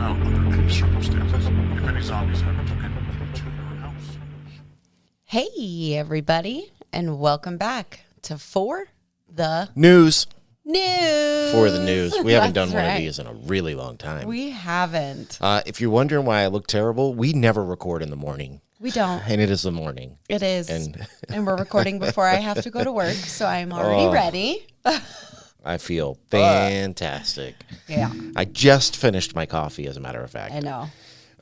out under any circumstances if any zombies ever broken into your house. Hey, everybody, and welcome back to For the News. News. For the news. We haven't done That's one of right. these in a really long time. We haven't. If you're wondering why I look terrible, we never record in the morning. We don't. And it is the morning. It is. And we're recording before I have to go to work, so I'm already ready. I feel fantastic. Yeah, I just finished my coffee, as a matter of fact. I know.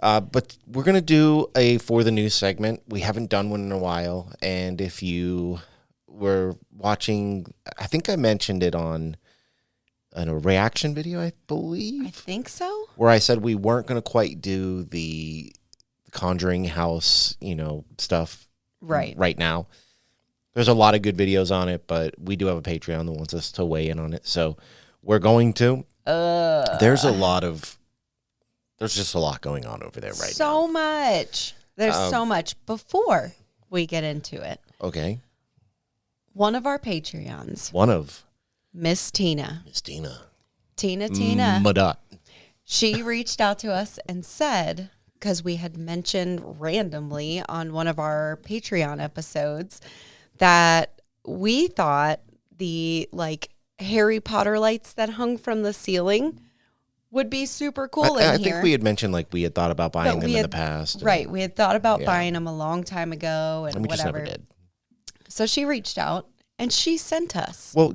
But we're going to do a For the News segment. We haven't done one in a while. And if you were watching, I think I mentioned it on a reaction video, I believe. I think so. Where I said we weren't going to quite do the Conjuring House, stuff right now. There's a lot of good videos on it, but we do have a Patreon that wants us to weigh in on it. So we're going to. There's just a lot going on over there right now. So much. There's so much. Before we get into it, Okay. one of our Patreons, One of Miss Tina. Tina. Tina. She reached out to us and said, because we had mentioned randomly on one of our Patreon episodes that we thought the Harry Potter lights that hung from the ceiling would be super cool I in here. think we had mentioned we had thought about buying them in the past. Right. We had thought about buying them a long time ago and we whatever. just never did. So she reached out and she sent us. Well,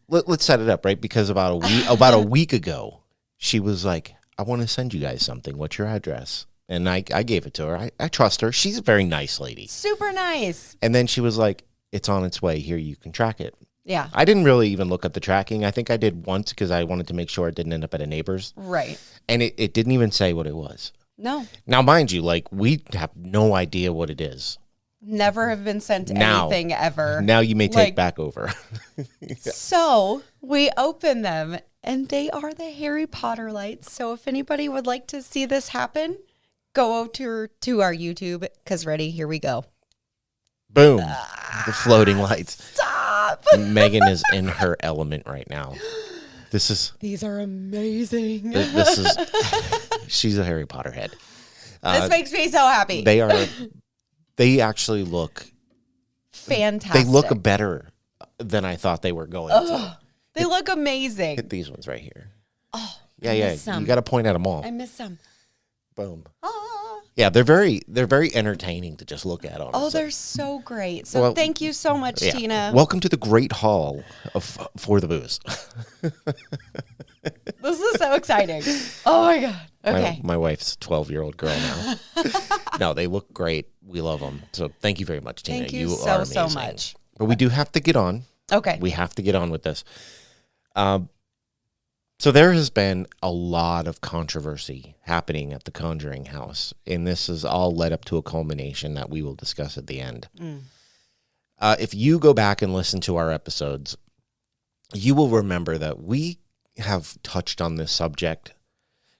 let's set it up, right? Because about a week ago, she was like, I want to send you guys something. What's your address? And I gave it to her. I trust her. She's a very nice lady. Super nice. And then she was like, it's on its way. Here, you can track it. Yeah. I didn't really even look up the tracking. I think I did once because I wanted to make sure it didn't end up at a neighbor's. Right. And it didn't even say what it was. No. Now, mind you, we have no idea what it is. Never have been sent anything ever. Now you may take back over. So we open them and they are the Harry Potter lights. So if anybody would like to see this happen, go to our YouTube because here we go. Boom. The floating lights. Stop. Megan is in her element right now. These are amazing. This is, she's a Harry Potter head. This makes me so happy. They actually look fantastic. They look better than I thought they were going to. They look amazing. Hit these ones right here. Oh, yeah. You got to point at them all. I miss them. Boom. Ah. Yeah, they're very entertaining to just look at. Honestly. Oh, they're so great. So thank you so much, Tina. Welcome to the Great Hall of For the Booze. This is so exciting. Oh my God. Okay. My wife's a 12-year-old girl now. No, they look great. We love them. So thank you very much, Tina. Thank you are so amazing. much. But we do have to get on. Okay. We have to get on with this. So there has been a lot of controversy happening at the Conjuring House, and this is all led up to a culmination that we will discuss at the end. If you go back and listen to our episodes, you will remember that we have touched on this subject,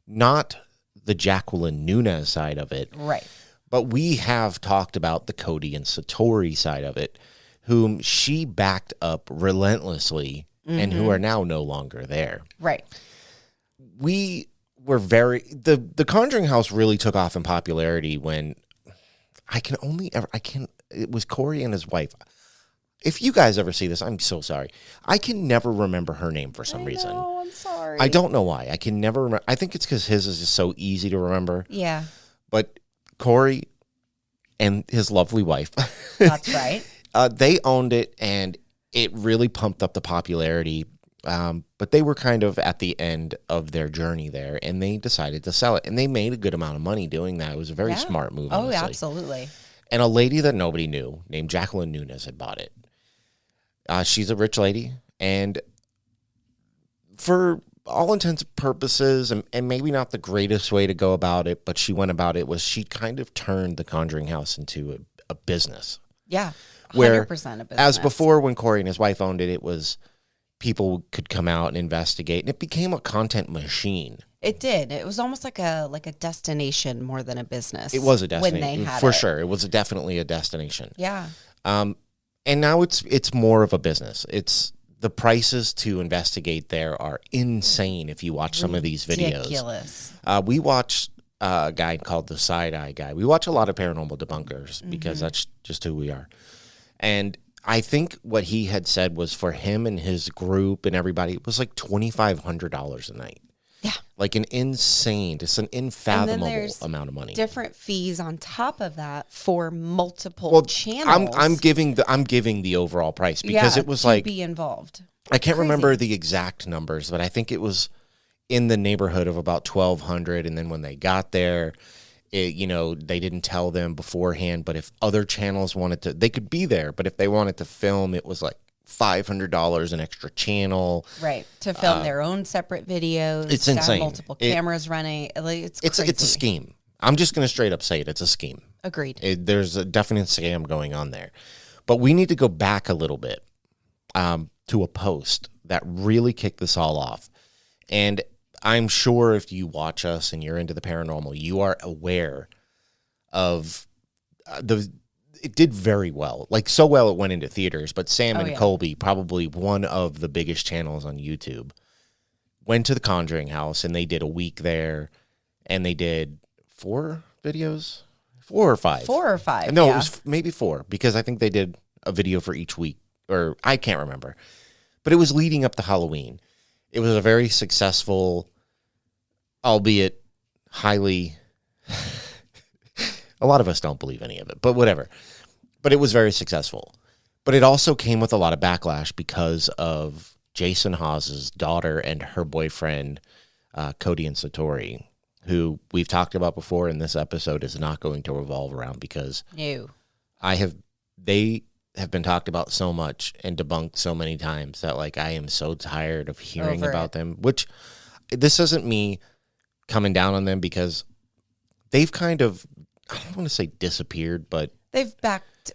not the Jacqueline Nunez side of it, right? But we have talked about the Cody and Satori side of it, whom she backed up relentlessly. And who are now no longer there. Right. We were the Conjuring House really took off in popularity when it was Corey and his wife. If you guys ever see this, I'm so sorry. I can never remember her name for some reason. Oh, I'm sorry. I don't know why. I can never remember. I think it's because his is just so easy to remember. Yeah. But Corey and his lovely wife. That's right. They owned it, and it really pumped up the popularity, but they were kind of at the end of their journey there, and they decided to sell it, and they made a good amount of money doing that. It was a very smart move, honestly. Oh, absolutely. And a lady that nobody knew named Jacqueline Nunez had bought it. She's a rich lady, and for all intents and purposes, and maybe not the greatest way to go about it, but she went about it, was she kind of turned the Conjuring House into a business. Yeah. 100% Where, a business. as before, when Corey and his wife owned it, it was people could come out and investigate, and it became a content machine. It did. It was almost like a destination more than a business. It was a destination when they had for it. sure. It was definitely a destination. Yeah. And now it's more of a business. It's the prices to investigate there are insane if you watch some of these videos. Ridiculous. We watch a guy called the Side Eye Guy. We watch a lot of paranormal debunkers because that's just who we are. And I think what he had said was for him and his group and everybody, it was like $2,500 a night. Yeah. Like an insane, it's an unfathomable amount of money. Different fees on top of that for multiple channels. I'm giving the overall price because it was like be involved. I can't remember the exact numbers, but I think it was in the neighborhood of about 1,200. And then when they got there, they didn't tell them beforehand. But if other channels wanted to, they could be there. But if they wanted to film, it was like $500 an extra channel, right? To film their own separate videos. It's to insane. Have multiple cameras running. It's crazy. It's a scheme. I'm just going to straight up say it. It's a scheme. Agreed. There's a definite scam going on there. But we need to go back a little bit to a post that really kicked this all off. And I'm sure if you watch us and you're into the paranormal, you are aware of it did very well. Like, so well it went into theaters. But Sam and Colby, probably one of the biggest channels on YouTube, went to the Conjuring House, and they did a week there, and they did 4 videos? 4 or 5? 4 or 5, No, it was maybe 4, because I think they did a video for each week, or I can't remember. But it was leading up to Halloween. It was a very successful, albeit highly... A lot of us don't believe any of it, but whatever. But it was very successful. But it also came with a lot of backlash because of Jason Hawes' daughter and her boyfriend, Cody and Satori, who we've talked about before in this episode is not going to revolve around because they have been talked about so much and debunked so many times that like I am so tired of hearing about them, which this isn't me coming down on them because they've kind of, I don't want to say disappeared, but they've backed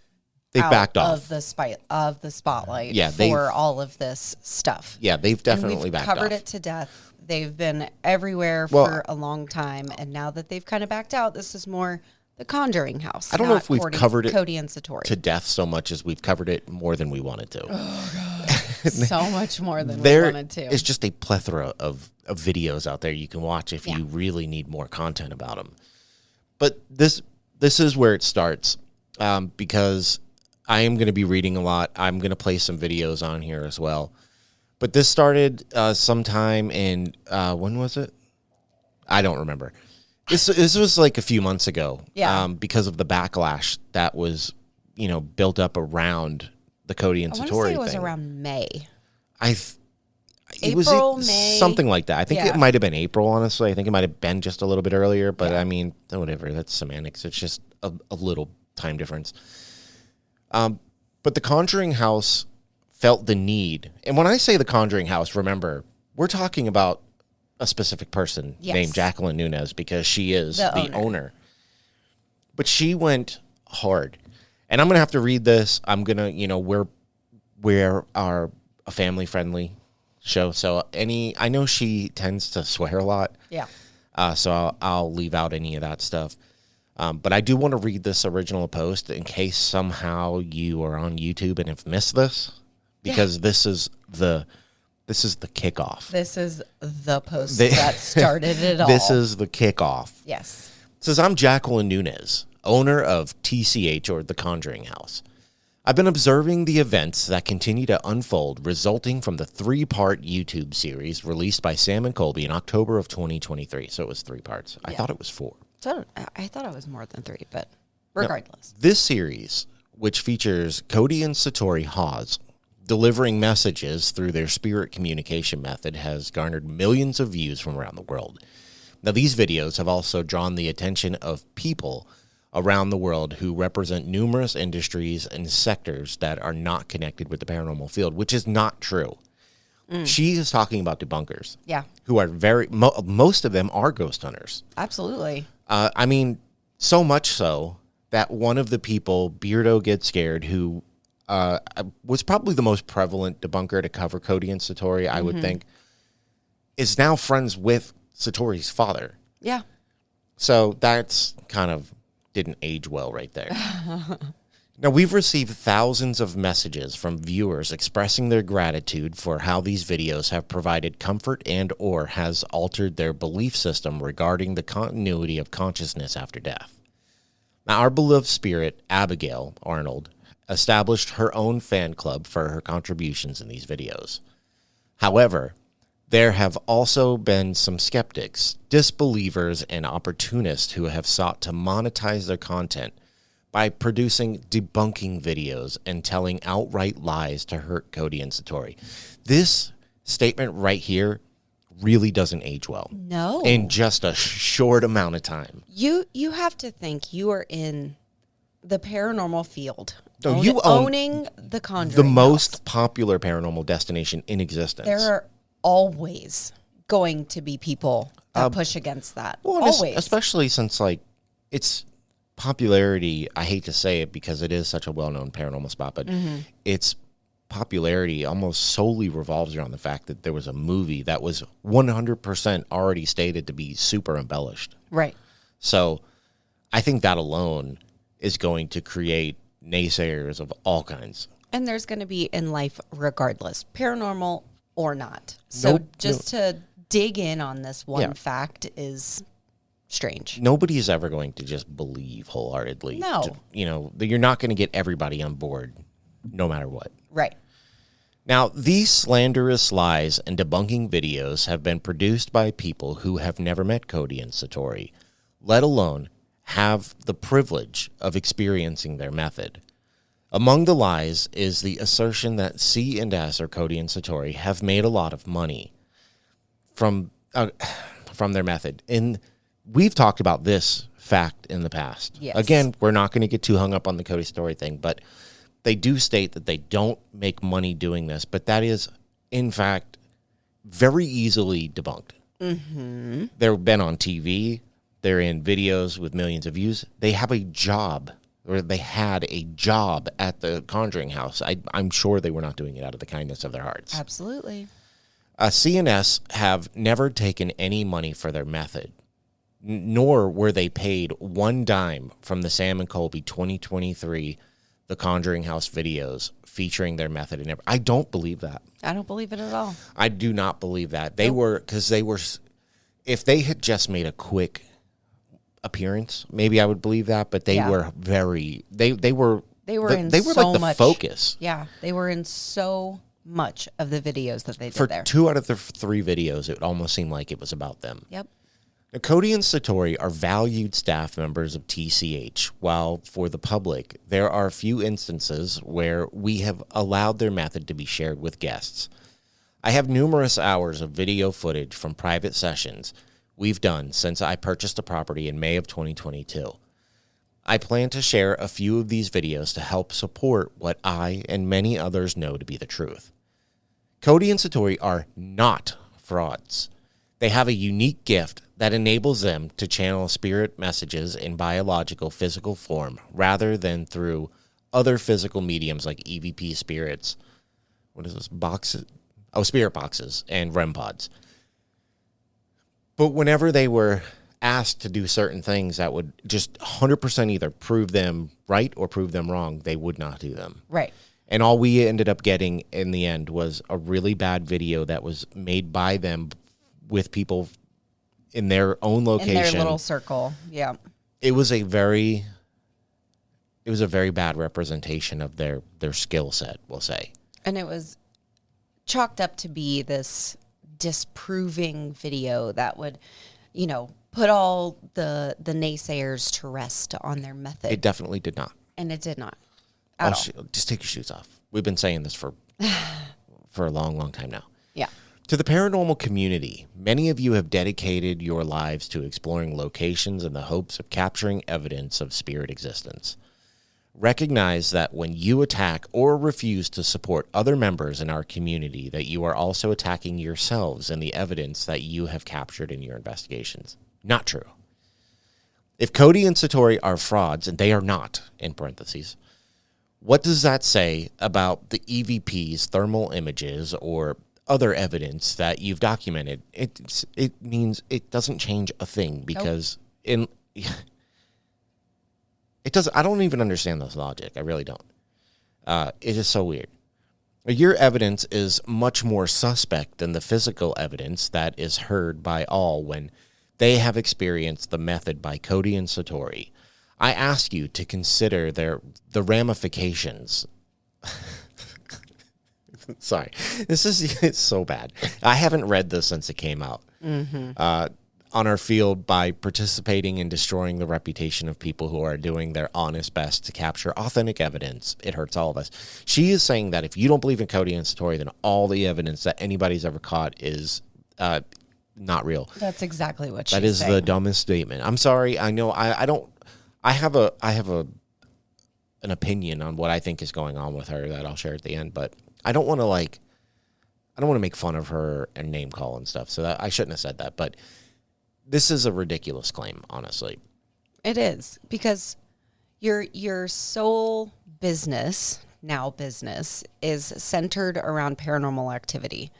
off of the spotlight Yeah, for all of this stuff. Yeah, they've definitely backed off. Covered it to death. They've been everywhere for a long time, and now that they've kind of backed out, this is more the Conjuring House. I don't know if we've covered it Cody and Satori to death so much as we've covered it more than we wanted to. Oh god, so much more than we wanted to. It's just a plethora of videos out there you can watch if you really need more content about them. But this is where it starts because I am going to be reading a lot. I'm going to play some videos on here as well. But this started sometime in, when was it? I don't remember. This was like a few months ago because of the backlash that was, built up around the Cody and Satori thing. I want to say it was around May. April, May. Something like that. I think it might have been April, honestly. I think it might have been just a little bit earlier, but I mean, whatever. That's semantics. It's just a little time difference. But the Conjuring House felt the need. And when I say the Conjuring House, remember, we're talking about a specific person named Jacqueline Nunez because she is the owner. But she went hard. And I'm going to have to read this. I'm going to, we're a family-friendly show. So I know she tends to swear a lot. Yeah. So I'll leave out any of that stuff. But I do want to read this original post in case somehow you are on YouTube and have missed this, because this is the kickoff. This is the post that started it all. This is the kickoff. Yes. It says, I'm Jacqueline Nunez, owner of TCH, or the Conjuring House. I've been observing the events that continue to unfold resulting from the 3-part YouTube series released by Sam and Colby in October of 2023. So it was 3 parts. I thought it was 4. So I thought it was more than 3, but regardless. Now, this series, which features Cody and Satori Hawes delivering messages through their spirit communication method, has garnered millions of views from around the world. Now, these videos have also drawn the attention of people around the world who represent numerous industries and sectors that are not connected with the paranormal field, which is not true. She is talking about debunkers. Yeah. Who are most of them are ghost hunters. Absolutely. I mean, so much so that one of the people, Beardo Get Scared, who was probably the most prevalent debunker to cover Cody and Satori, I would think, is now friends with Satori's father. Yeah. So that's kind of didn't age well right there. Now, we've received thousands of messages from viewers expressing their gratitude for how these videos have provided comfort and or has altered their belief system regarding the continuity of consciousness after death. Now, our beloved spirit, Abigail Arnold, established her own fan club for her contributions in these videos. However, there have also been some skeptics, disbelievers, and opportunists who have sought to monetize their content by producing debunking videos and telling outright lies to hurt Cody and Satori. This statement right here really doesn't age well. No. In just a short amount of time. You have to think you are in the paranormal field. So you own owning the Conjuring the House. most popular paranormal destination in existence. There are always going to be people that push against that. Well, always. especially since, like, it's popularity, I hate to say it because it is such a well-known paranormal spot, but its popularity almost solely revolves around the fact that there was a movie that was 100% already stated to be super embellished. Right. So I think that alone is going to create naysayers of all kinds. And there's going to be in life regardless, paranormal or not. So to dig in on this one fact is strange. Nobody is ever going to just believe wholeheartedly. No. You're not going to get everybody on board no matter what. Right. Now, these slanderous lies and debunking videos have been produced by people who have never met Cody and Satori, let alone have the privilege of experiencing their method. Among the lies is the assertion that C and S, or Cody and Satori, have made a lot of money from their method. And we've talked about this fact in the past. Yes. Again, we're not going to get too hung up on the Cody story thing, but they do state that they don't make money doing this, but that is, in fact, very easily debunked. Mm-hmm. They've been on TV. They're in videos with millions of views. They have a job, or they had a job at the Conjuring House. I'm sure they were not doing it out of the kindness of their hearts. Absolutely. CNS have never taken any money for their method, nor were they paid one dime from the Sam and Colby 2023 The Conjuring House videos featuring their method. And I don't believe that. I don't believe it at all. I do not believe that. They were, because they were, if they had just made a quick appearance, maybe I would believe that, but they were very, they were like the focus. Yeah, they were in so much of the videos that they did For there. 2 out of the 3 videos, it almost seemed like it was about them. Yep. Now, Cody and Satori are valued staff members of TCH, while for the public, there are a few instances where we have allowed their method to be shared with guests. I have numerous hours of video footage from private sessions we've done since I purchased the property in May of 2022. I plan to share a few of these videos to help support what I and many others know to be the truth. Cody and Satori are not frauds. They have a unique gift that enables them to channel spirit messages in biological physical form rather than through other physical mediums like EVP spirits. What is this? Boxes? Oh, spirit boxes and REM pods. But whenever they were asked to do certain things that would just 100% either prove them right or prove them wrong, they would not do them. Right. And all we ended up getting in the end was a really bad video that was made by them with people in their own location. In their little circle. Yeah. It was a very bad representation of their skill set, we'll say. And it was chalked up to be this disproving video that would, put all the naysayers to rest on their method. It definitely did not. And it did not. At all. Just take your shoes off. We've been saying this for a long, long time now. Yeah. To the paranormal community, many of you have dedicated your lives to exploring locations in the hopes of capturing evidence of spirit existence. Recognize that when you attack or refuse to support other members in our community, that you are also attacking yourselves and the evidence that you have captured in your investigations. Not true. If Cody and Satori are frauds, and they are not, in parentheses, what does that say about the EVP's thermal images or other evidence that you've documented? It means it doesn't change a thing because it's It doesn't. I don't even understand this logic. I really don't. It is so weird. Your evidence is much more suspect than the physical evidence that is heard by all when they have experienced the method by Cody and Satori. I ask you to consider the ramifications. Sorry, it's so bad. I haven't read this since it came out. On our field by participating in destroying the reputation of people who are doing their honest best to capture authentic evidence. It hurts all of us. She is saying that if you don't believe in Cody and Satori, then all the evidence that anybody's ever caught is not real. That's exactly what she's saying. That is the dumbest statement. I'm sorry. I know I don't. I have an opinion on what I think is going on with her that I'll share at the end, but I don't want to make fun of her and name call and stuff. So that I shouldn't have said that, but this is a ridiculous claim, honestly. It is, because your sole business is centered around paranormal activity.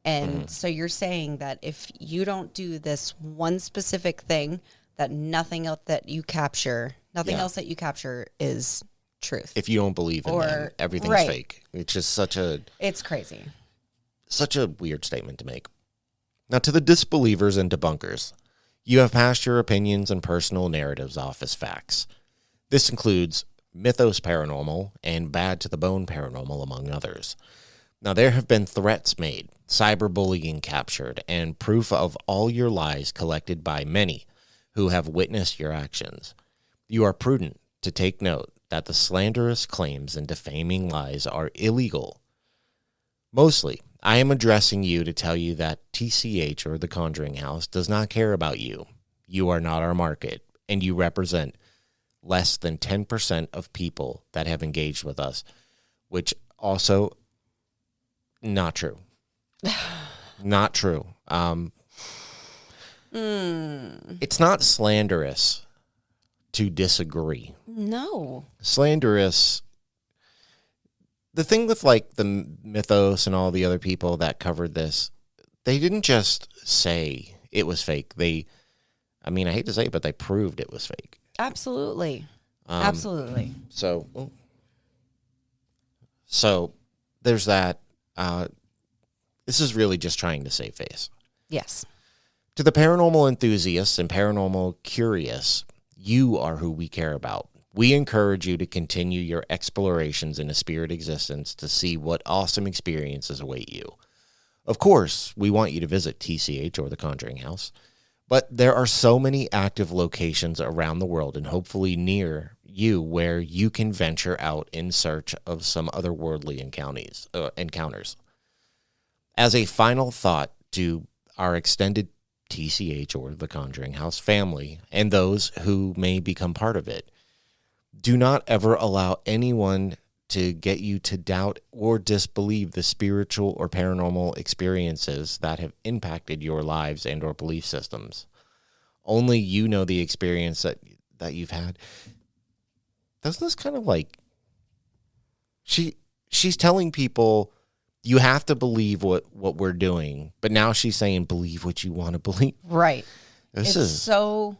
And so you're saying that if you don't do this one specific thing, that nothing else that you capture is truth. If you don't believe in them, everything's right. fake. It's just it's crazy. Such a weird statement to make. Now, to the disbelievers and debunkers, you have passed your opinions and personal narratives off as facts. This includes Mythos Paranormal and Bad to the Bone Paranormal, among others. Now, there have been threats made, cyberbullying captured, and proof of all your lies collected by many who have witnessed your actions. You are prudent to take note that the slanderous claims and defaming lies are illegal. Mostly, I am addressing you to tell you that TCH, or the Conjuring House, does not care about you. You are not our market, and you represent less than 10% of people that have engaged with us, which also not true. Not true. It's not slanderous to disagree. No. Slanderous. The thing with like the Mythos and all the other people that covered this, they didn't just say it was fake. I hate to say it, but they proved it was fake. Absolutely. Absolutely. So there's that. This is really just trying to save face. Yes. To the paranormal enthusiasts and paranormal curious, you are who we care about. We encourage you to continue your explorations in a spirit existence to see what awesome experiences await you. Of course, we want you to visit TCH or the Conjuring House, but there are so many active locations around the world and hopefully near you where you can venture out in search of some otherworldly encounters. As a final thought to our extended TCH or the Conjuring House family and those who may become part of it, do not ever allow anyone to get you to doubt or disbelieve the spiritual or paranormal experiences that have impacted your lives and or belief systems. Only you know the experience that you've had. Doesn't this kind of like she's telling people you have to believe what we're doing, but now she's saying believe what you want to believe. Right. This it's is so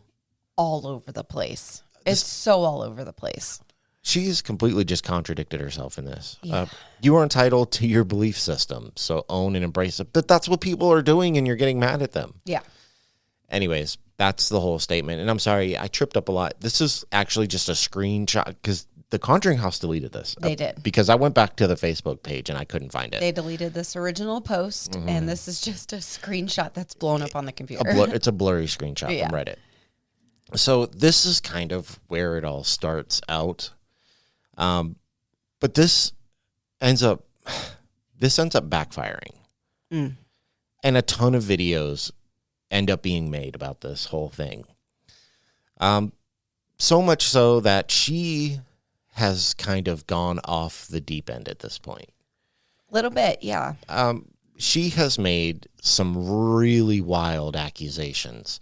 all over the place. It's so all over the place. She's completely just contradicted herself in this. Yeah. You are entitled to your belief system, so own and embrace it. But that's what people are doing, and you're getting mad at them. Yeah. Anyways, that's the whole statement. And I'm sorry, I tripped up a lot. This is actually just a screenshot because the Conjuring House deleted this. They did. Because I went back to the Facebook page, and I couldn't find it. They deleted this original post, and this is just a screenshot that's blown up on the computer. It's a blurry screenshot from Reddit. So this is kind of where it all starts out. But this ends up backfiring. And a ton of videos end up being made about this whole thing. So much so that she has kind of gone off the deep end at this point. A little bit, yeah. She has made some really wild accusations.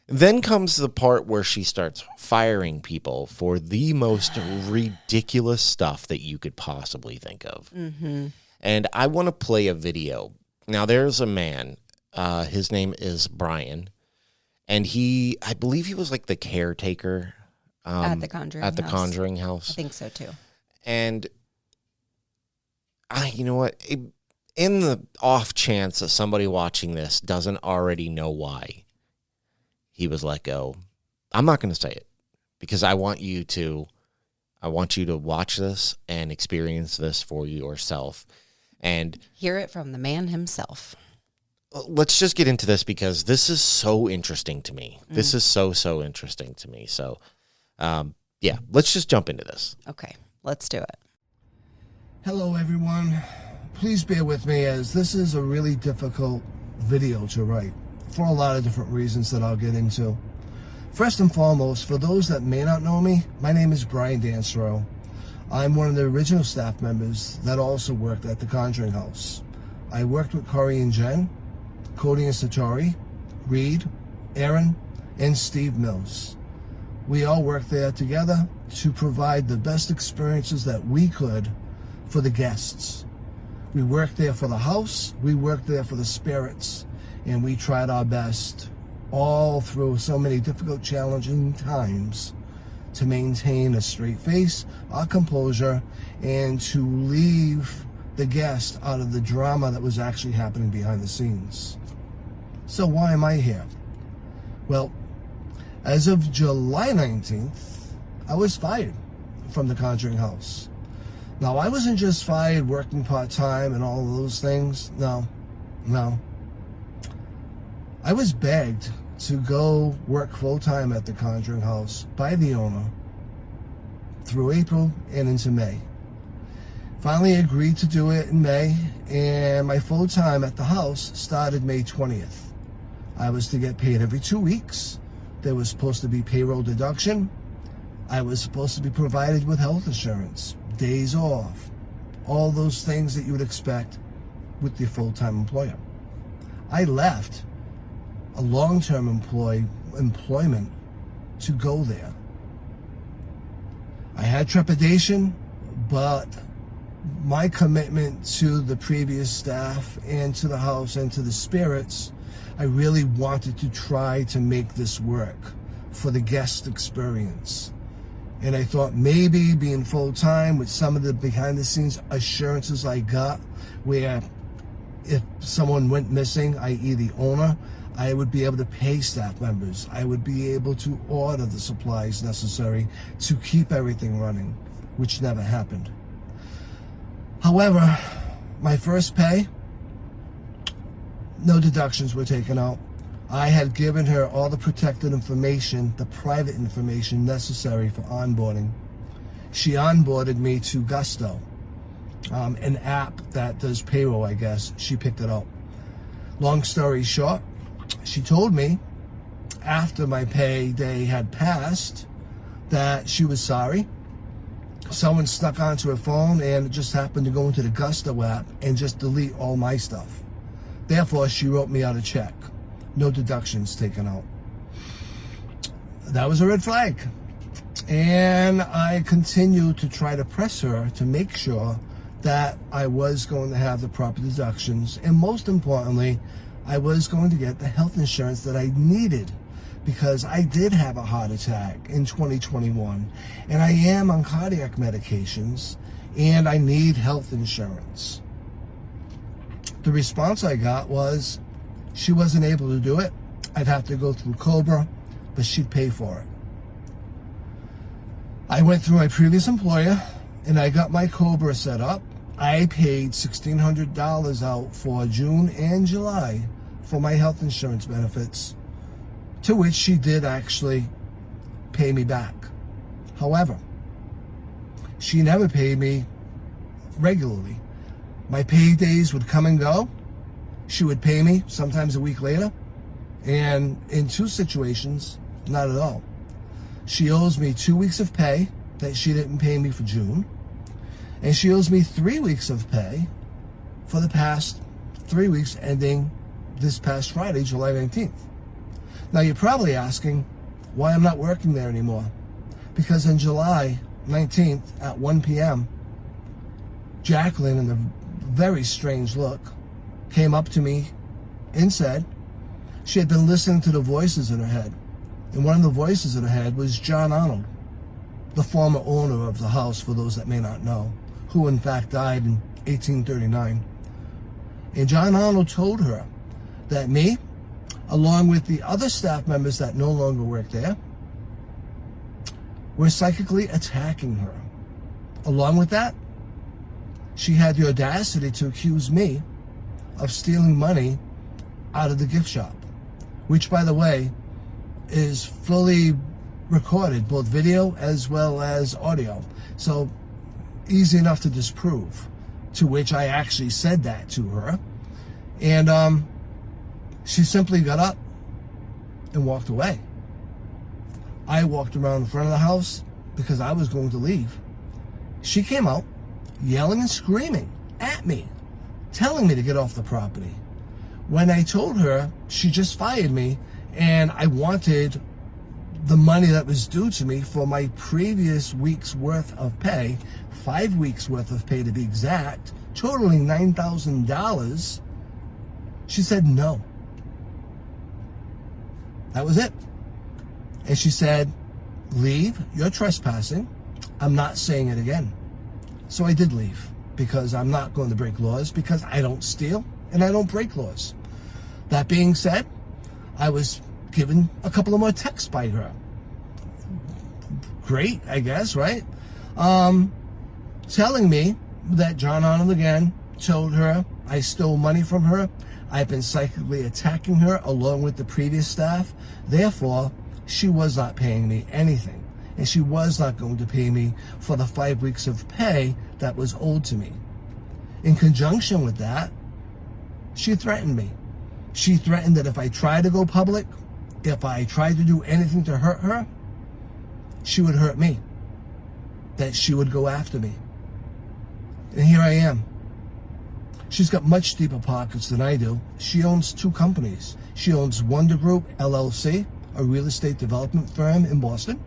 Then comes the part where she starts firing people for the most ridiculous stuff that you could possibly think of. Mm-hmm. And I want to play a video. Now, there's a man. His name is Brian. And I believe he was like the caretaker At the Conjuring at the House. Conjuring House. I think so too. And you know what? In the off chance that somebody watching this doesn't already know why he was let go, I'm not going to say it because I want you to watch this and experience this for yourself and hear it from the man himself. Let's just get into this because this is so interesting to me. This is so interesting to me. So, yeah, let's just jump into this. Okay, let's do it. Hello, everyone. Please bear with me as this is a really difficult video to write for a lot of different reasons that I'll get into. First and foremost, for those that may not know me, my name is Brian Dansrow. I'm one of the original staff members that also worked at the Conjuring House. I worked with Corey and Jen, Cody and Satori, Reed, Aaron, and Steve Mills. We all worked there together to provide the best experiences that we could for the guests. We worked there for the house, we worked there for the spirits, and we tried our best all through so many difficult, challenging times to maintain a straight face, our composure, and to leave the guest out of the drama that was actually happening behind the scenes. So why am I here? Well, as of July 19th, I was fired from the Conjuring House. Now, I wasn't just fired working part-time and all of those things. No. I was begged to go work full-time at the Conjuring House by the owner through April and into May. Finally agreed to do it in May, and my full-time at the house started May 20th. I was to get paid every 2 weeks. There was supposed to be payroll deduction. I was supposed to be provided with health insurance, days off, all those things that you would expect with the full-time employer. I left a long-term employment to go there. I had trepidation, but my commitment to the previous staff and to the house and to the spirits, I really wanted to try to make this work for the guest experience. And I thought maybe being full-time with some of the behind-the-scenes assurances I got, where if someone went missing, i.e. the owner, I would be able to pay staff members. I would be able to order the supplies necessary to keep everything running, which never happened. However, my first pay, no deductions were taken out. I had given her all the protected information, the private information necessary for onboarding. She onboarded me to Gusto, an app that does payroll, I guess. She picked it up. Long story short, she told me after my payday had passed that she was sorry. Someone snuck onto her phone and just happened to go into the Gusto app and just delete all my stuff. Therefore, she wrote me out a check. No deductions taken out. That was a red flag. And I continued to try to press her to make sure that I was going to have the proper deductions. And most importantly, I was going to get the health insurance that I needed, because I did have a heart attack in 2021. And I am on cardiac medications, and I need health insurance. The response I got was, she wasn't able to do it. I'd have to go through Cobra, but she'd pay for it. I went through my previous employer and I got my Cobra set up. I paid $1,600 out for June and July for my health insurance benefits, to which she did actually pay me back. However, she never paid me regularly. My paydays would come and go. She would pay me sometimes a week later, and in two situations, not at all. She owes me 2 weeks of pay that she didn't pay me for June, and she owes me 3 weeks of pay for the past 3 weeks ending this past Friday, July 19th. Now you're probably asking why I'm not working there anymore. Because on July 19th at 1 p.m., Jacqueline, in a very strange look, came up to me and said she had been listening to the voices in her head. And one of the voices in her head was John Arnold. the former owner of the house, for those that may not know, who in fact died in 1839. And John Arnold told her that me, along with the other staff members that no longer work there, were psychically attacking her. Along with that, she had the audacity to accuse me of stealing money out of the gift shop, which, by the way, is fully recorded, both video as well as audio. So easy enough to disprove, to which I actually said that to her. And she simply got up and walked away. I walked around the front of the house because I was going to leave. She came out yelling and screaming at me, telling me to get off the property. When I told her, she just fired me and I wanted the money that was due to me for my previous week's worth of pay, 5 weeks worth of pay to be exact, totaling $9,000. She said no. That was it. And she said, leave, you're trespassing. I'm not saying it again. So I did leave, because I'm not going to break laws, because I don't steal and I don't break laws. That being said, I was given a couple of more texts by her. Great, I guess, right? Telling me that John Arnold again told her I stole money from her. I've been psychically attacking her along with the previous staff. Therefore, she was not paying me anything. And she was not going to pay me for the 5 weeks of pay that was owed to me. In conjunction with that, she threatened me. She threatened that if I tried to go public, if I tried to do anything to hurt her, she would hurt me. That she would go after me. And here I am. She's got much deeper pockets than I do. She owns 2 companies. She owns Wonder Group, LLC, a real estate development firm in Boston.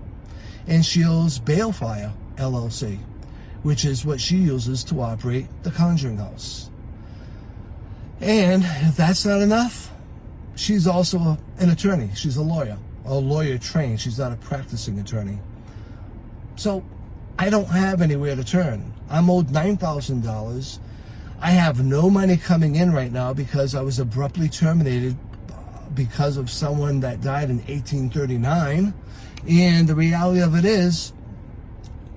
And she owns Balefire, LLC, which is what she uses to operate the Conjuring House. And if that's not enough, she's also an attorney. She's a lawyer trained. She's not a practicing attorney. So I don't have anywhere to turn. I'm owed $9,000. I have no money coming in right now because I was abruptly terminated because of someone that died in 1839. And the reality of it is,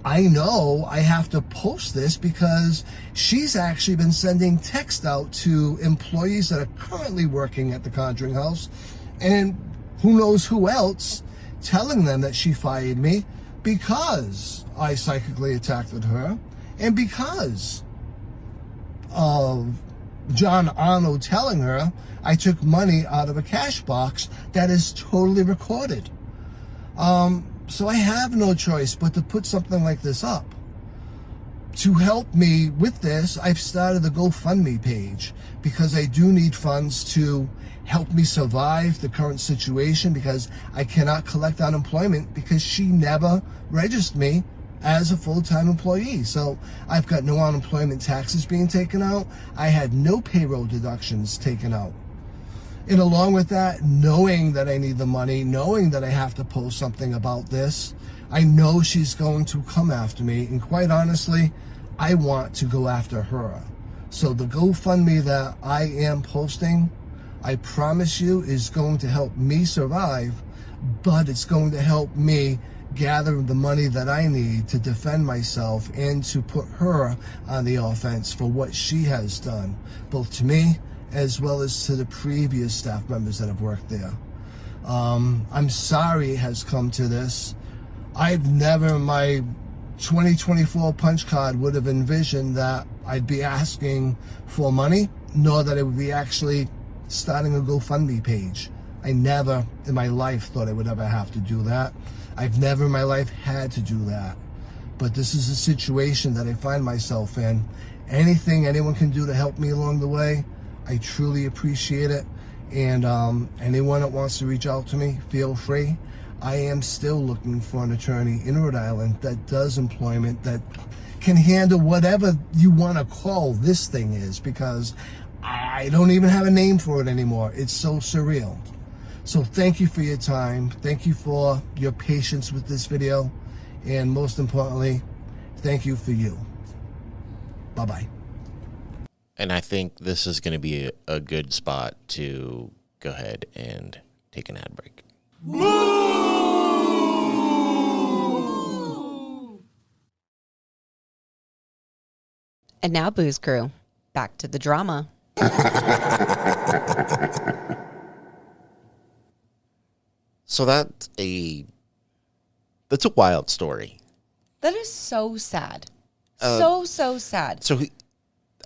I know I have to post this because she's actually been sending text out to employees that are currently working at the Conjuring House, and who knows who else, telling them that she fired me because I psychically attacked her, and because of John Arnold telling her I took money out of a cash box that is totally recorded. So I have no choice but to put something like this up. To help me with this, I've started the GoFundMe page because I do need funds to help me survive the current situation, because I cannot collect unemployment because she never registered me as a full-time employee. So I've got no unemployment taxes being taken out. I had no payroll deductions taken out. And along with that, knowing that I need the money, knowing that I have to post something about this, I know she's going to come after me. And quite honestly, I want to go after her. So the GoFundMe that I am posting, I promise you, is going to help me survive, but it's going to help me gather the money that I need to defend myself and to put her on the offense for what she has done, both to me as well as to the previous staff members that have worked there. I'm sorry it has come to this. I've never in my 2024 punch card would have envisioned that I'd be asking for money, nor that it would be actually starting a GoFundMe page. I never in my life thought I would ever have to do that. I've never in my life had to do that. But this is a situation that I find myself in. Anything anyone can do to help me along the way, I truly appreciate it. And anyone that wants to reach out to me, feel free. I am still looking for an attorney in Rhode Island that does employment, that can handle whatever you want to call this thing is, because I don't even have a name for it anymore. It's so surreal. So thank you for your time. Thank you for your patience with this video. And most importantly, thank you for you. Bye-bye. And I think this is going to be a good spot to go ahead and take an ad break. And now, Booze Crew, back to the drama. So that's a wild story. That is so sad. So sad. So,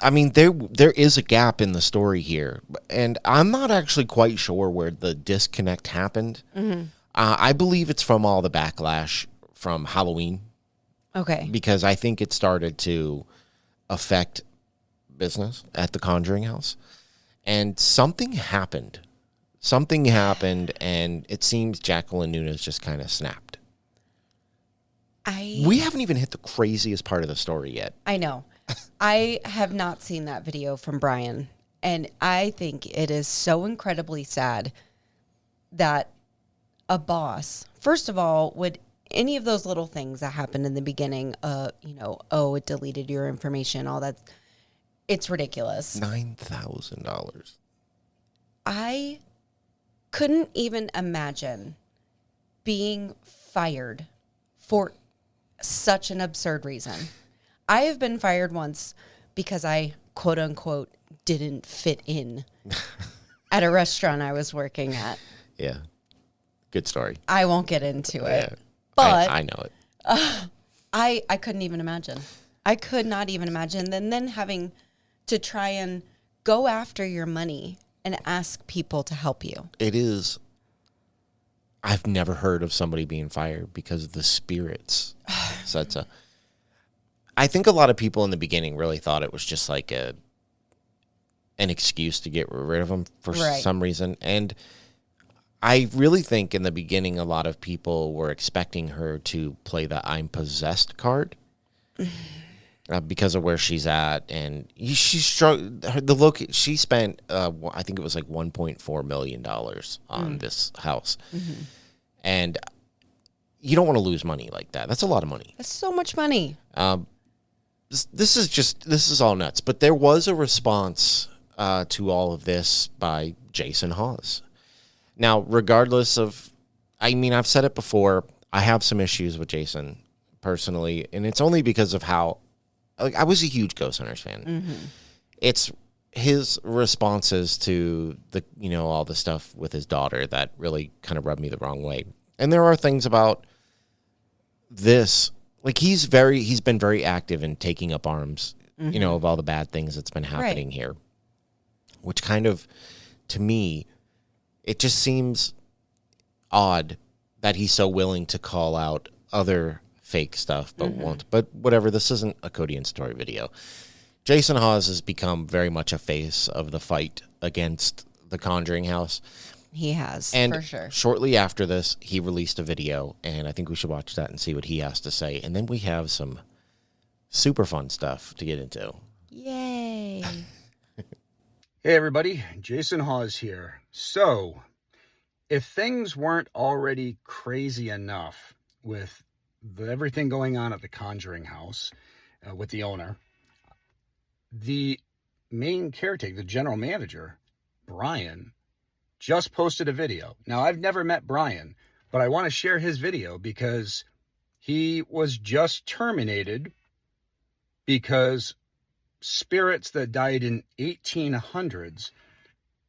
I mean, there is a gap in the story here, and I'm not actually quite sure where the disconnect happened. Mm-hmm. I believe it's from all the backlash from Halloween, Okay. because I think it started to affect business at the Conjuring House, and something happened. And it seems Jacqueline Nunez just kind of snapped. We haven't even hit the craziest part of the story yet. I know. I have not seen that video from Brian, and I think it is so incredibly sad that a boss, first of all, would any of those little things that happened in the beginning, it deleted your information, all that, it's ridiculous. $9,000. I couldn't even imagine being fired for such an absurd reason. I have been fired once because I, quote unquote, didn't fit in at a restaurant I was working at. Yeah. Good story. I won't get into it. Yeah. But I know it. I couldn't even imagine. I could not even imagine. And then having to try and go after your money and ask people to help you. It is. I've never heard of somebody being fired because of the spirits. So I think a lot of people in the beginning really thought it was just like an excuse to get rid of them for some reason. And I really think in the beginning, a lot of people were expecting her to play the I'm possessed card because of where she's at. And she spent, I think it was like $1.4 million on this house. Mm-hmm. And you don't want to lose money like that. That's a lot of money. That's so much money. This is all nuts. But there was a response to all of this by Jason Hawes. Now, regardless of, I mean, I've said it before, I have some issues with Jason personally, and it's only because of how, like, I was a huge Ghost Hunters fan. Mm-hmm. It's his responses to the, all the stuff with his daughter that really kind of rubbed me the wrong way. And there are things about this, like he's been very active in taking up arms, mm-hmm. Of all the bad things that's been happening here, which kind of, to me, it just seems odd that he's so willing to call out other fake stuff, but won't. But whatever, this isn't a Cody and Story video. Jason Hawes has become very much a face of the fight against the Conjuring House. He has, and for sure. Shortly after this, he released a video, and I think we should watch that and see what he has to say. And then we have some super fun stuff to get into. Yay. Hey everybody, Jason Hawes here. So, if things weren't already crazy enough with everything going on at the Conjuring House with the owner, the main caretaker, the general manager, Brian, just posted a video. Now, I've never met Brian, but I want to share his video because he was just terminated because spirits that died in 1800s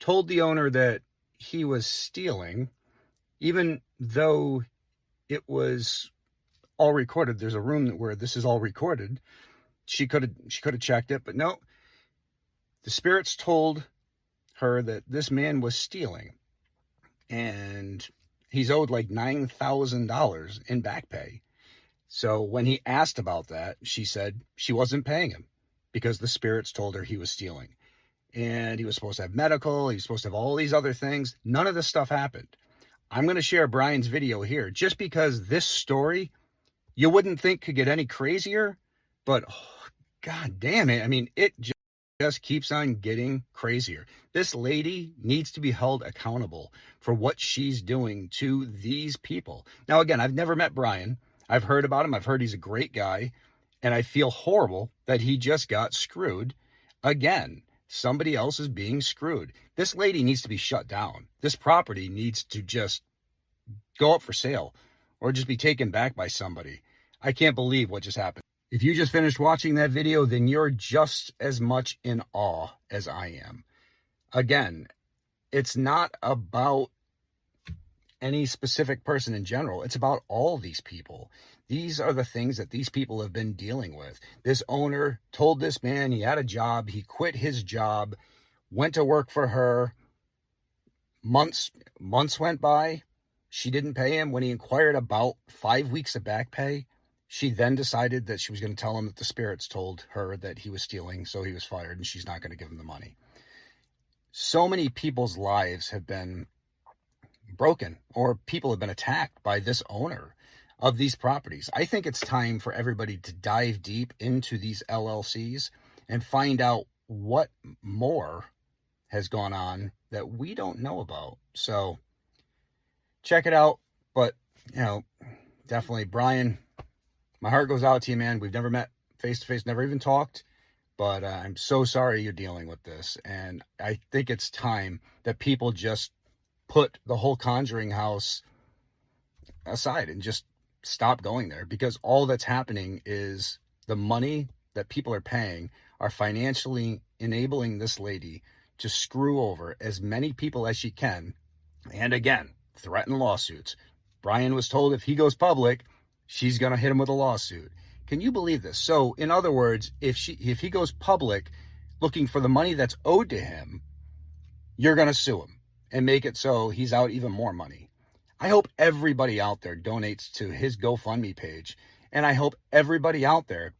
told the owner that he was stealing, even though it was all recorded. There's a room where this is all recorded. She could have checked it, but no. The spirits told her that this man was stealing, and he's owed like $9,000 in back pay. So when he asked about that, she said she wasn't paying him because the spirits told her he was stealing. And he was supposed to have medical. He was supposed to have all these other things. None of this stuff happened. I'm going to share Brian's video here just because this story you wouldn't think could get any crazier, but God damn it. I mean, it just keeps on getting crazier. This lady needs to be held accountable for what she's doing to these people. Now, again, I've never met Brian. I've heard about him. I've heard he's a great guy. And I feel horrible that he just got screwed again. Somebody else is being screwed. This lady needs to be shut down. This property needs to just go up for sale or just be taken back by somebody. I can't believe what just happened. If you just finished watching that video, then you're just as much in awe as I am. Again, it's not about any specific person in general. It's about all these people. These are the things that these people have been dealing with. This owner told this man he had a job. He quit his job, went to work for her. Months went by. She didn't pay him. When he inquired about 5 weeks of back pay, she then decided that she was going to tell him that the spirits told her that he was stealing, so he was fired, and she's not going to give him the money. So many people's lives have been broken, or people have been attacked by this owner of these properties. I think it's time for everybody to dive deep into these LLCs and find out what more has gone on that we don't know about. So check it out. But, definitely, Brian, my heart goes out to you, man. We've never met face to face, never even talked, but I'm so sorry you're dealing with this. And I think it's time that people just put the whole Conjuring House aside and just stop going there, because all that's happening is the money that people are paying are financially enabling this lady to screw over as many people as she can. And again, threaten lawsuits. Brian was told if he goes public, she's going to hit him with a lawsuit. Can you believe this? So in other words, if he goes public looking for the money that's owed to him, you're going to sue him and make it so he's out even more money. I hope everybody out there donates to his GoFundMe page. And I hope everybody out there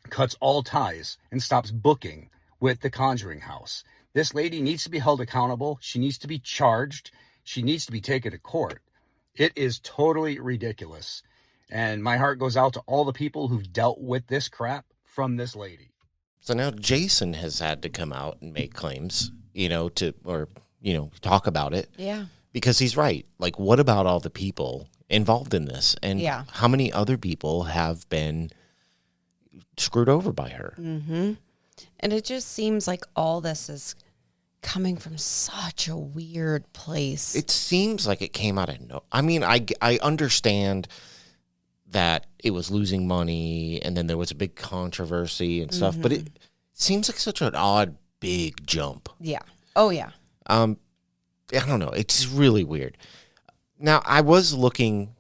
cuts all ties and stops booking with the Conjuring House. This lady needs to be held accountable. She needs to be charged. She needs to be taken to court. It is totally ridiculous. And my heart goes out to all the people who've dealt with this crap from this lady. So now Jason has had to come out and make claims, talk about it. Yeah. Because he's right. Like, what about all the people involved in this? And how many other people have been screwed over by her? Mm-hmm. And it just seems like all this is coming from such a weird place. It seems like it came out of no. I mean, I understand that it was losing money, and then there was a big controversy and stuff, but it seems like such an odd, big jump. Yeah. Oh, yeah. I don't know. It's really weird. Now, I was looking,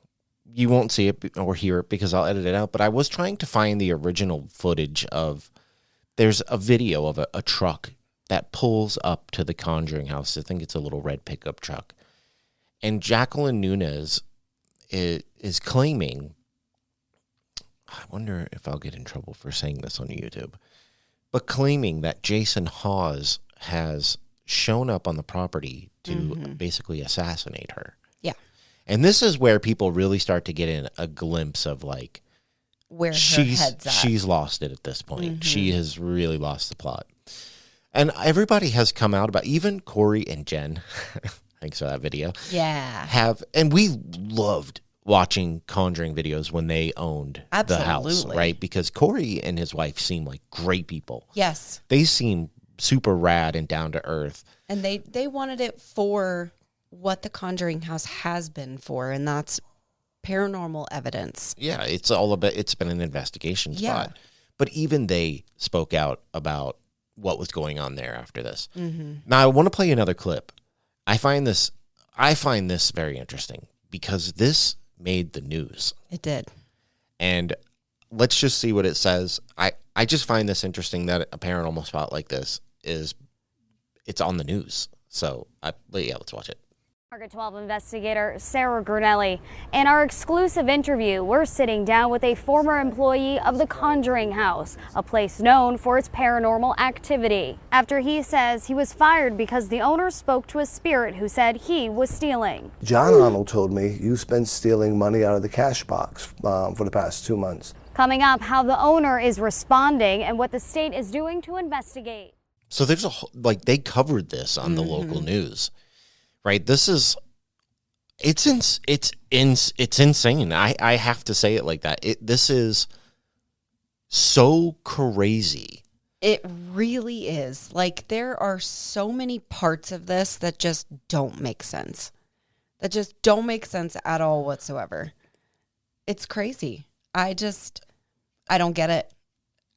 you won't see it or hear it because I'll edit it out, but I was trying to find the original footage of, there's a video of a truck that pulls up to the Conjuring House. I think it's a little red pickup truck. And Jacqueline Nunez is claiming, I wonder if I'll get in trouble for saying this on YouTube, but claiming that Jason Hawes has shown up on the property to basically assassinate her. Yeah. And this is where people really start to get in a glimpse of like where her head's at. She's lost it at this point. She has really lost the plot. And everybody has come out about, even Corey and Jen, thanks for that video. Yeah. And we loved watching Conjuring videos when they owned the house, right? Because Corey and his wife seem like great people. Yes. They seem super rad and down to earth. And they wanted it for what the Conjuring House has been for, and that's paranormal evidence. Yeah, it's been an investigation spot. But even they spoke out about what was going on there after this. Now I want to play another clip. I find this very interesting because this made the news. It did. And let's just see what it says. I just find this interesting that a paranormal spot like this it's on the news. So let's watch it. Target 12 investigator Sarah Gurnelli. In our exclusive interview, we're sitting down with a former employee of the Conjuring House, a place known for its paranormal activity. After he says he was fired because the owner spoke to a spirit who said he was stealing. John Arnold told me you've been stealing money out of the cash box for the past 2 months. Coming up, how the owner is responding and what the state is doing to investigate. So there's they covered this on the local news. Right, this is It's insane. I have to say it like that. This is so crazy. It really is. Like, there are so many parts of this that just don't make sense. That just don't make sense at all whatsoever. It's crazy. I don't get it.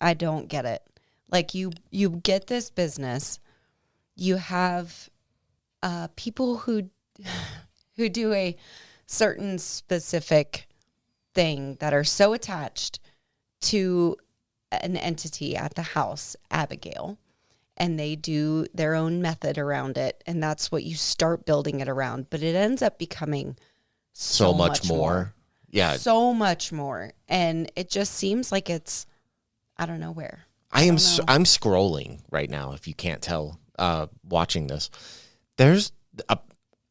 I don't get it. Like, you get this business. You have people who do a certain specific thing that are so attached to an entity at the house, Abigail, and they do their own method around it, and that's what you start building it around. But it ends up becoming so much more. Yeah. So much more. And it just seems like it's, I don't know where. I'm scrolling right now, if you can't tell, watching this.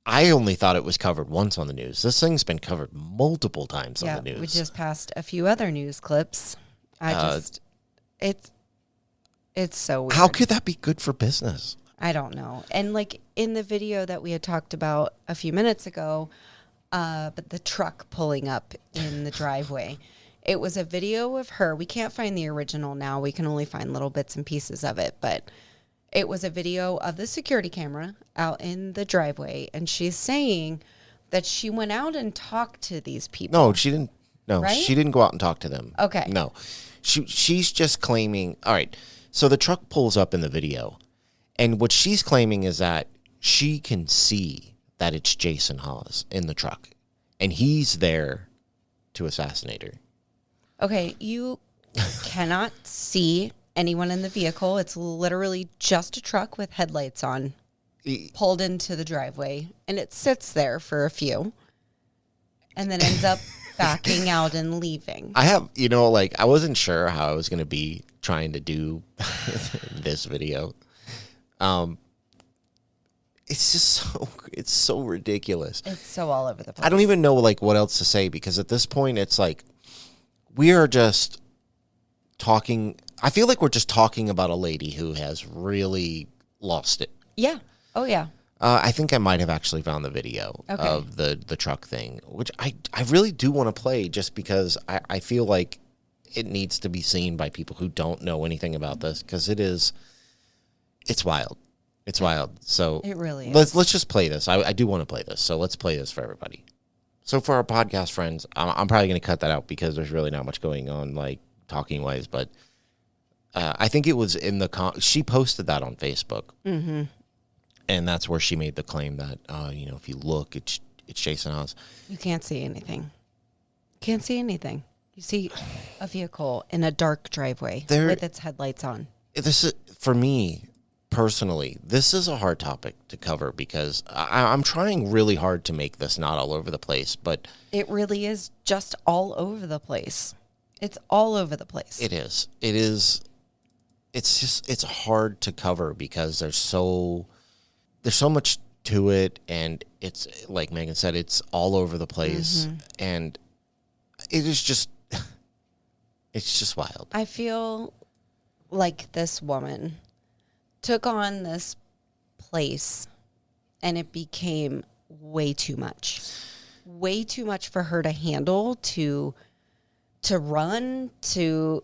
I only thought it was covered once on the news. This thing's been covered multiple times on the news. We just passed a few other news clips. It's so weird. How could that be good for business? I don't know. And like in the video that we had talked about a few minutes ago, but the truck pulling up in the driveway, it was a video of her. We can't find the original now. We can only find little bits and pieces of it, but it was a video of the security camera out in the driveway, and she's saying that she went out and talked to these people. No, she didn't. No, Right? She didn't go out and talk to them. Okay. No, she's just claiming. All right. So the truck pulls up in the video, and what she's claiming is that she can see that it's Jason Hawes in the truck, and he's there to assassinate her. Okay, you cannot see anyone in the vehicle. It's literally just a truck with headlights on, pulled into the driveway, and it sits there for a few, and then ends up backing out and leaving. I wasn't sure how I was going to be trying to do this video. It's just it's so ridiculous. It's so all over the place. I don't even know what else to say, because at this point it's like we are just talking. I feel like we're just talking about a lady who has really lost it. Yeah. Oh, yeah. I think I might have actually found the video of the truck thing, which I really do want to play, just because I feel like it needs to be seen by people who don't know anything about this, because it's wild. It's wild. So It really is. Let's just play this. I do want to play this, so let's play this for everybody. So for our podcast friends, I'm probably going to cut that out because there's really not much going on, talking wise. But I think it was in she posted that on Facebook, and that's where she made the claim that if you look, it's Jason Hawes. You can't see anything. Can't see anything. You see a vehicle in a dark driveway with its headlights on. This is, for me personally, this is a hard topic to cover, because I'm trying really hard to make this not all over the place, but it really is just all over the place. It's all over the place. It is. It's hard to cover because there's so much to it, and it's like Megan said, it's all over the place, and it is just it's just wild. I feel like this woman took on this place, and it became way too much for her to handle, to run, to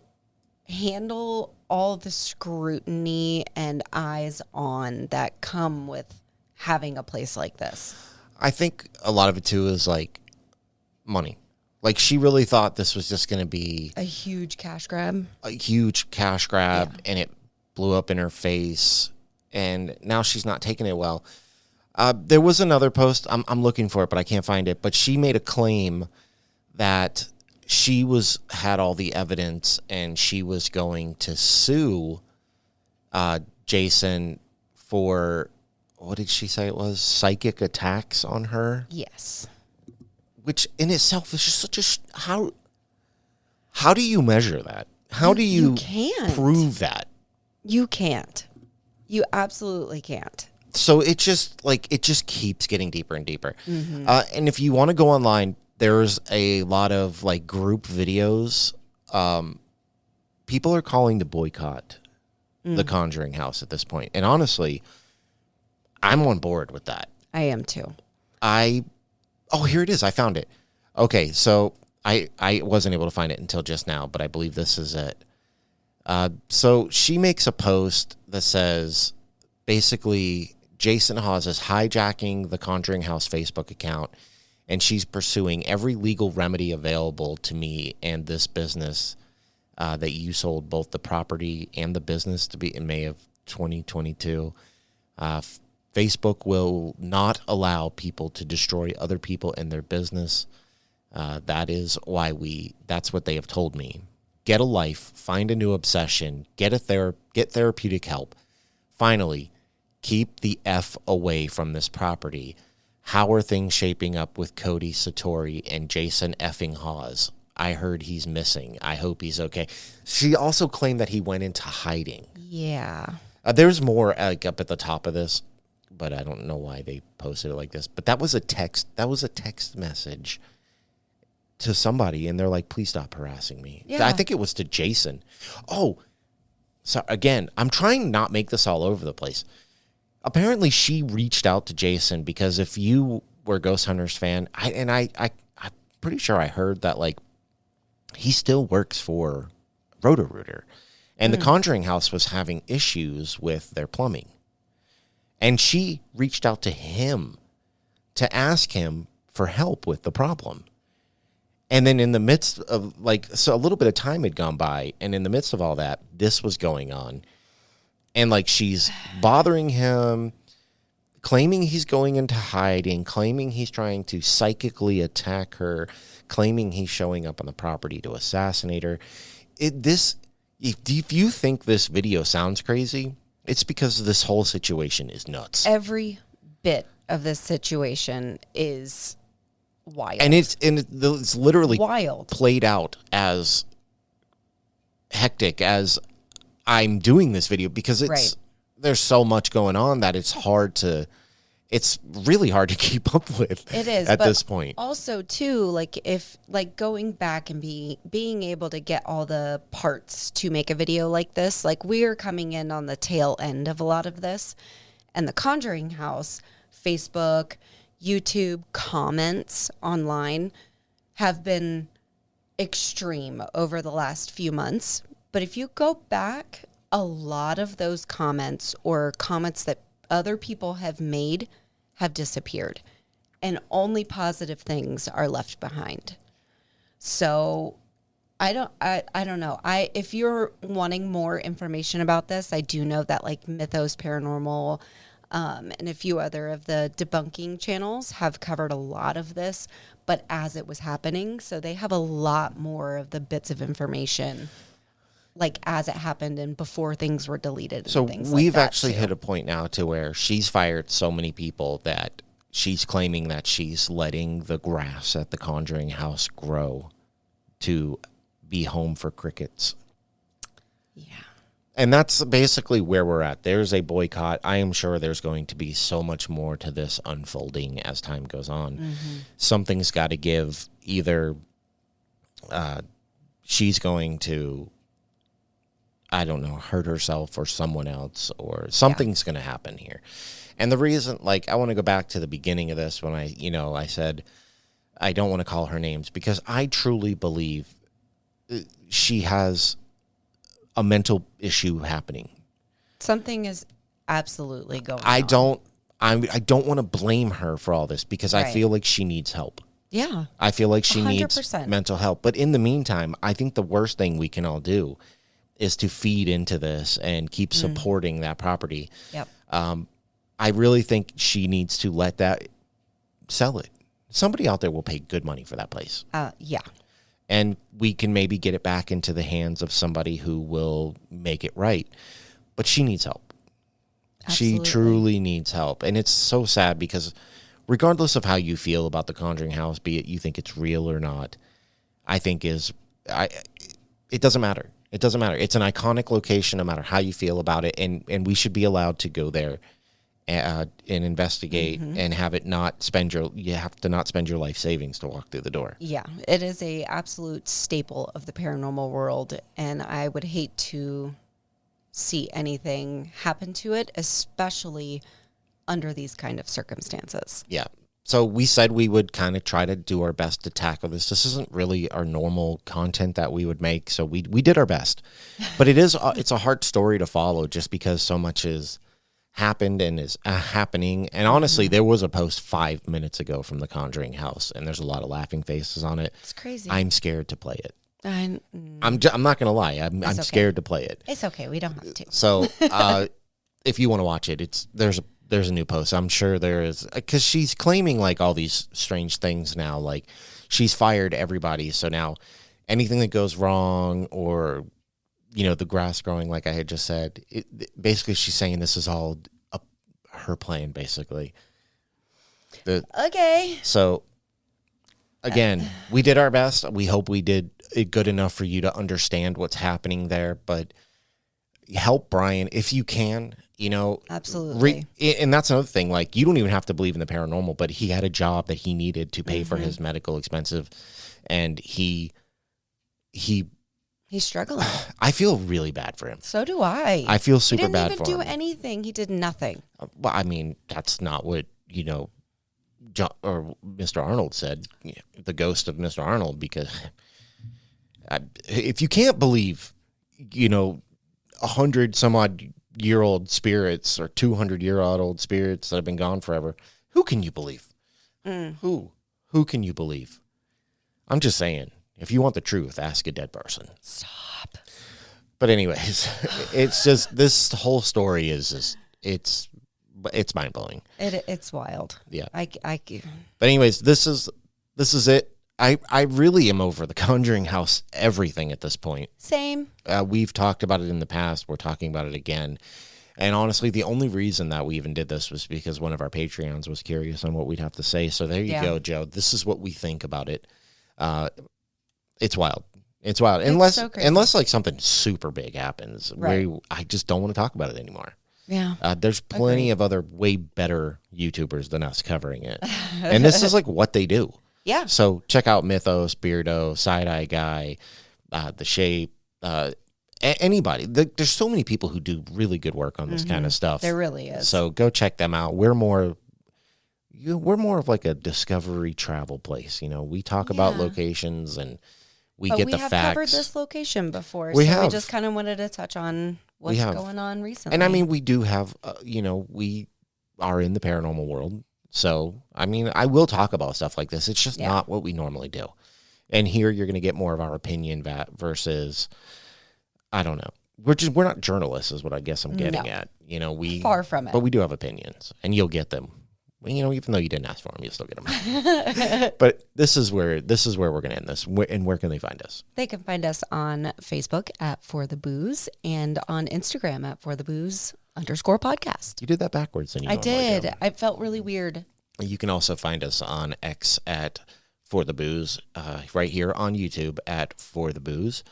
handle all the scrutiny and eyes on that come with having a place like this. I think a lot of it too is money. She really thought this was just going to be a huge cash grab, and it blew up in her face, and now she's not taking it well. There was another post, I'm looking for it, but I can't find it, but she made a claim that she had all the evidence, and she was going to sue Jason for, what did she say it was? Psychic attacks on her? Yes. Which in itself is just such a... How do you measure that? How do you prove that? You can't. You absolutely can't. So it just keeps getting deeper and deeper. And if you want to go online, there's a lot of group videos. People are calling to boycott the Conjuring House at this point. And honestly, I'm on board with that. I am too. Oh, here it is. I found it. Okay, so I wasn't able to find it until just now, but I believe this is it. So she makes a post that says, basically, Jason Hawes is hijacking the Conjuring House Facebook account, and she's pursuing every legal remedy available to me and this business that you sold both the property and the business to be in May of 2022. Facebook will not allow people to destroy other people and their business. That's what they have told me. Get a life, find a new obsession, get therapeutic help. Finally, keep the F away from this property. How are things shaping up with Cody Satori and Jason effing Hawes? I heard he's missing. I hope he's okay. She also claimed that he went into hiding. Yeah. There's more up at the top of this, but I don't know why they posted it like this. But that was a text. That was a text message to somebody, and they're like, "Please stop harassing me." Yeah. I think it was to Jason. Oh, so again, I'm trying to not make this all over the place. Apparently, she reached out to Jason because if you were a Ghost Hunters fan, I'm pretty sure I heard that like he still works for Roto-Rooter, and the Conjuring House was having issues with their plumbing. And she reached out to him to ask him for help with the problem. And then in the midst of so a little bit of time had gone by, and in the midst of all that, this was going on. And like she's bothering him, claiming he's going into hiding, claiming he's trying to psychically attack her, claiming he's showing up on the property to assassinate her. If you think this video sounds crazy, it's because this whole situation is nuts. Every bit of this situation is wild. And it's literally wild. Played out as hectic as I'm doing this video because there's so much going on that it's really hard to keep up with. It is at this point. Also, too, like if going back and being able to get all the parts to make a video like this, like we're coming in on the tail end of a lot of this, and the Conjuring House, Facebook, YouTube comments online have been extreme over the last few months. But if you go back, a lot of those comments or comments that other people have made have disappeared, and only positive things are left behind. So I don't know. If you're wanting more information about this, I do know that like Mythos Paranormal and a few other of the debunking channels have covered a lot of this, but as it was happening, so they have a lot more of the bits of information like as it happened and before things were deleted. So and things we've like that actually too. hit a point now to where she's fired so many people that she's claiming that she's letting the grass at the Conjuring House grow to be home for crickets. Yeah. And that's basically where we're at. There's a boycott. I am sure there's going to be so much more to this unfolding as time goes on. Mm-hmm. Something's got to give. Either she's going to, I don't know, hurt herself or someone else, or something's going to happen here. And the reason, like, I want to go back to the beginning of this when I said I don't want to call her names because I truly believe she has a mental issue happening. Something is absolutely going on. I don't want to blame her for all this because I feel like she needs help. Yeah. I feel like she 100%. needs mental help. But in the meantime, I think the worst thing we can all do is to feed into this and keep supporting that property. Yep. I really think she needs to let that sell it. Somebody out there will pay good money for that place. Yeah. And we can maybe get it back into the hands of somebody who will make it right. But she needs help. Absolutely. She truly needs help. And it's so sad because regardless of how you feel about the Conjuring House, be it you think it's real or not, I think it doesn't matter. It doesn't matter. It's an iconic location no matter how you feel about it. And we should be allowed to go there and investigate and have it you have to not spend your life savings to walk through the door. Yeah, it is a absolute staple of the paranormal world, and I would hate to see anything happen to it, especially under these kind of circumstances. Yeah. So we said we would kind of try to do our best to tackle this. This isn't really our normal content that we would make, so we did our best. But it's a hard story to follow just because so much has happened and is happening. And honestly, there was a post 5 minutes ago from the Conjuring House, and there's a lot of laughing faces on it. It's crazy. I'm scared to play it. I'm not gonna lie. I'm okay. scared to play it. It's okay. We don't have to. So if you want to watch it, there's a new post. I'm sure there is, because she's claiming like all these strange things now. Like she's fired everybody. So now anything that goes wrong, or the grass growing, like I had just said, basically she's saying this is all her plan, basically. Okay. So again, we did our best. We hope we did it good enough for you to understand what's happening there, but help Brian if you can. Absolutely. And that's another thing. Like, you don't even have to believe in the paranormal, but he had a job that he needed to pay for his medical expenses, and he's struggling. I feel really bad for him. So do I. I feel super bad for him. He didn't even do anything. He did nothing. Well, I mean, that's not what John or Mr. Arnold said. The ghost of Mr. Arnold, because if you can't believe, 100 some odd year old spirits or 200-year-old spirits that have been gone forever, who can you believe? Who can you believe? I'm just saying, if you want the truth, ask a dead person. Stop. But anyways, it's just, this whole story is just, it's mind-blowing. It's wild. Yeah. But anyways, this is it. I really am over the Conjuring House everything at this point. Same. We've talked about it in the past. We're talking about it again. And honestly, the only reason that we even did this was because one of our Patreons was curious on what we'd have to say. So there you go, Joe. This is what we think about it. It's wild. It's wild. Unless like something super big happens, right. I just don't want to talk about it anymore. Yeah. There's plenty of other way better YouTubers than us covering it. And this is like what they do. Yeah. So check out Mythos, Beardo, Side Eye Guy, The Shape, anybody. There's so many people who do really good work on this kind of stuff. There really is. So go check them out. We're more of like a discovery travel place. We talk about locations and we get the facts. We have covered this location before, we just kind of wanted to touch on what's going on recently. And I mean, we do have, we are in the paranormal world. So, I mean, I will talk about stuff like this. It's just not what we normally do. And here you're going to get more of our opinion versus, I don't know. We're not journalists is what I guess I'm getting at. Far from it. But we do have opinions, and you'll get them. Even though you didn't ask for them, you'll still get them. But this is where we're going to end this. And where can they find us? They can find us on Facebook at For The Booze and on Instagram at @ForTheBooze_podcast. You did that backwards. Than you I normally did. do. I felt really weird. You can also find us on X at For The Booze, right here on YouTube at For The Booze,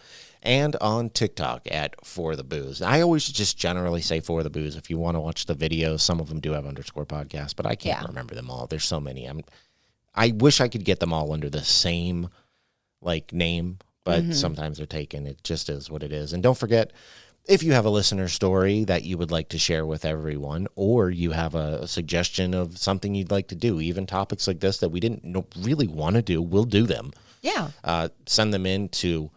and on TikTok at For The Booze. I always just generally say For The Booze. If you want to watch the videos, some of them do have _podcasts, but I can't remember them all. There's so many. I wish I could get them all under the same name, but sometimes they're taken. It just is what it is. And don't forget, if you have a listener story that you would like to share with everyone, or you have a suggestion of something you'd like to do, even topics like this that we didn't really want to do, we'll do them. Yeah. Send them in to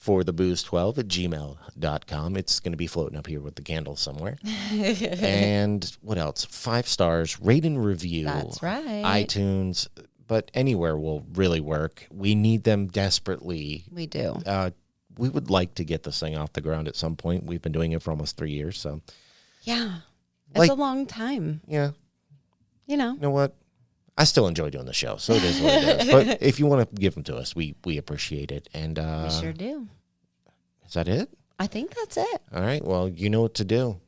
forthebooze12@gmail.com. It's going to be floating up here with the candle somewhere. And what else? 5 stars, rate and review. That's right. iTunes, but anywhere will really work. We need them desperately. We do. We would like to get this thing off the ground at some point. We've been doing it for almost 3 years, so. Yeah. It's a long time. Yeah. You know what? I still enjoy doing the show, so it is what it is. But if you want to give them to us, we appreciate it. And we sure do. Is that it? I think that's it. All right. Well, you know what to do.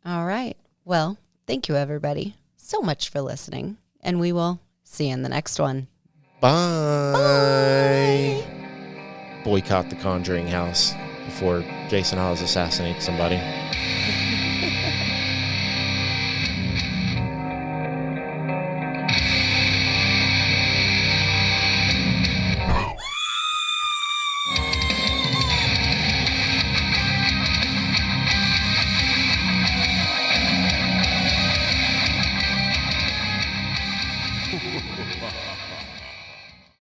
All right. Well, thank you, everybody, so much for listening. And we will see you in the next one. Bye. Boycott the Conjuring House before Jason Hawes assassinates somebody. No. ha.